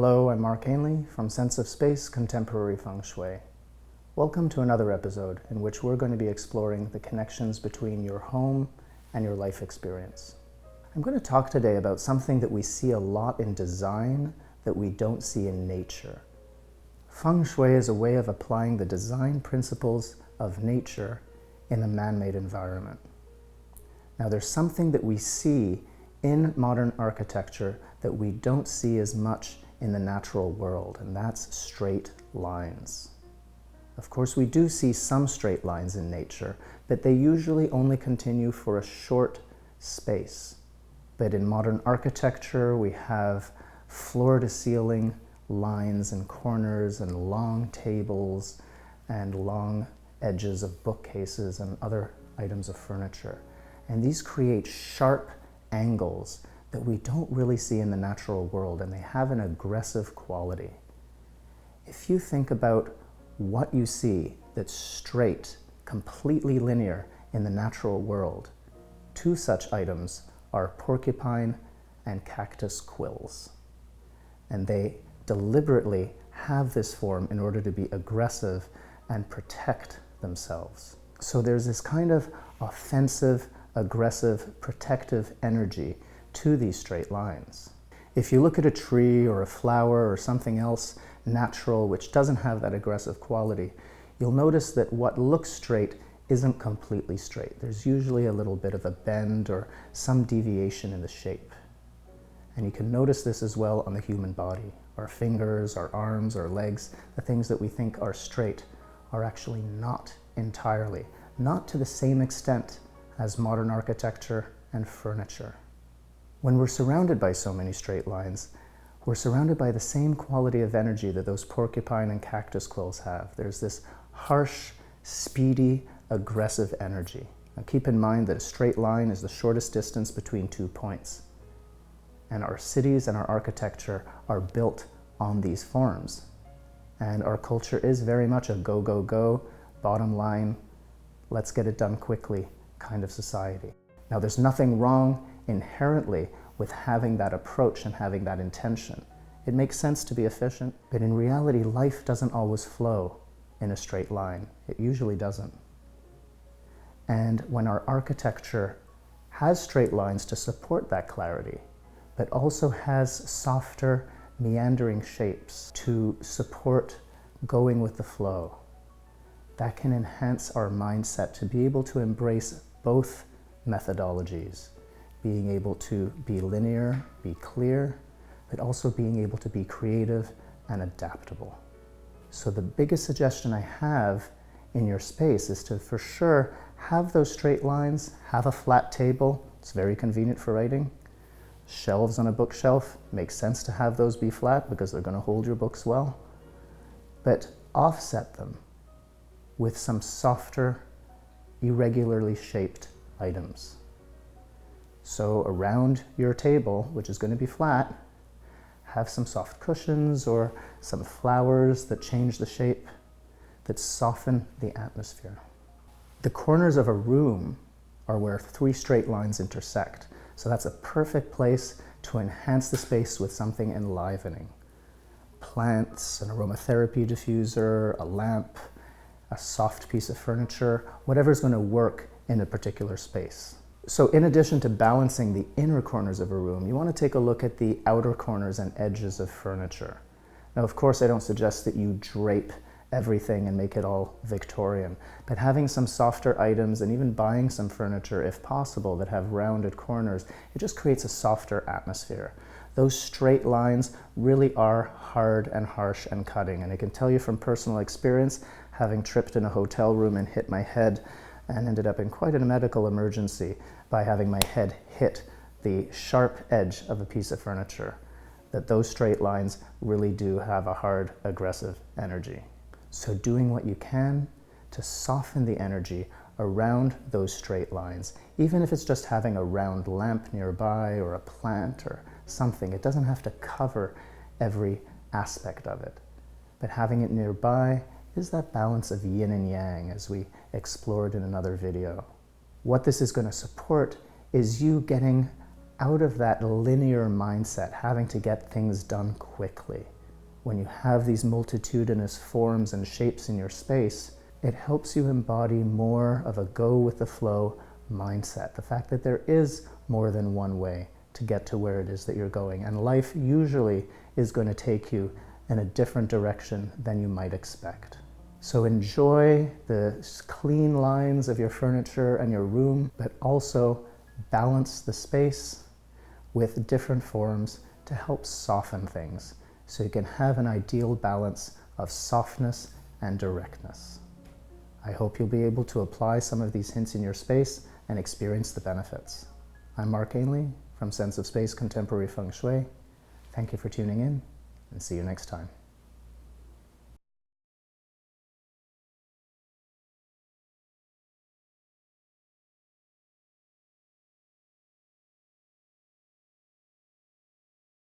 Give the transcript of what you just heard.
Hello, I'm Mark Ainley from Sense of Space Contemporary Feng Shui. Welcome to another episode in which we're going to be exploring the connections between your home and your life experience. I'm going to talk today about something that we see a lot in design that we don't see in nature. Feng Shui is a way of applying the design principles of nature in a man-made environment. Now, there's something that we see in modern architecture that we don't see as much in the natural world, and that's straight lines. Of course, we do see some straight lines in nature, but they usually only continue for a short space. But in modern architecture, we have floor-to-ceiling lines and corners and long tables and long edges of bookcases and other items of furniture. And these create sharp angles that we don't really see in the natural world, and they have an aggressive quality. If you think about what you see that's straight, completely linear in the natural world, two such items are porcupine and cactus quills. And they deliberately have this form in order to be aggressive and protect themselves. So there's this kind of offensive, aggressive, protective energy to these straight lines. If you look at a tree or a flower or something else natural which doesn't have that aggressive quality, you'll notice that what looks straight isn't completely straight. There's usually a little bit of a bend or some deviation in the shape. And you can notice this as well on the human body. Our fingers, our arms, our legs, the things that we think are straight are actually not entirely, not to the same extent as modern architecture and furniture. When we're surrounded by so many straight lines, we're surrounded by the same quality of energy that those porcupine and cactus quills have. There's this harsh, speedy, aggressive energy. Now keep in mind that a straight line is the shortest distance between 2 points. And our cities and our architecture are built on these forms. And our culture is very much a go, go, go, bottom line, let's get it done quickly kind of society. Now, there's nothing wrong inherently with having that approach and having that intention. It makes sense to be efficient, but in reality, life doesn't always flow in a straight line. It usually doesn't. And when our architecture has straight lines to support that clarity, but also has softer, meandering shapes to support going with the flow, that can enhance our mindset to be able to embrace both methodologies, being able to be linear, be clear, but also being able to be creative and adaptable. So the biggest suggestion I have in your space is to, for sure, have those straight lines, have a flat table. It's very convenient for writing. Shelves on a bookshelf, makes sense to have those be flat because they're going to hold your books well. But offset them with some softer, irregularly shaped items. So around your table, which is going to be flat, have some soft cushions or some flowers that change the shape, that soften the atmosphere. The corners of a room are where 3 straight lines intersect. So that's a perfect place to enhance the space with something enlivening. Plants, an aromatherapy diffuser, a lamp, a soft piece of furniture, whatever's going to work in a particular space. So in addition to balancing the inner corners of a room, you want to take a look at the outer corners and edges of furniture. Now, of course, I don't suggest that you drape everything and make it all Victorian, but having some softer items and even buying some furniture, if possible, that have rounded corners, it just creates a softer atmosphere. Those straight lines really are hard and harsh and cutting, and I can tell you from personal experience, having tripped in a hotel room and hit my head and ended up in quite a medical emergency by having my head hit the sharp edge of a piece of furniture, that those straight lines really do have a hard, aggressive energy. So doing what you can to soften the energy around those straight lines, even if it's just having a round lamp nearby or a plant or something, it doesn't have to cover every aspect of it. But having it nearby is that balance of yin and yang, as we explored in another video. What this is going to support is you getting out of that linear mindset, having to get things done quickly. When you have these multitudinous forms and shapes in your space, it helps you embody more of a go with the flow mindset. The fact that there is more than one way to get to where it is that you're going. And life usually is going to take you in a different direction than you might expect. So enjoy the clean lines of your furniture and your room, but also balance the space with different forms to help soften things, so you can have an ideal balance of softness and directness. I hope you'll be able to apply some of these hints in your space and experience the benefits. I'm Mark Ainley from Sense of Space Contemporary Feng Shui. Thank you for tuning in, and see you next time.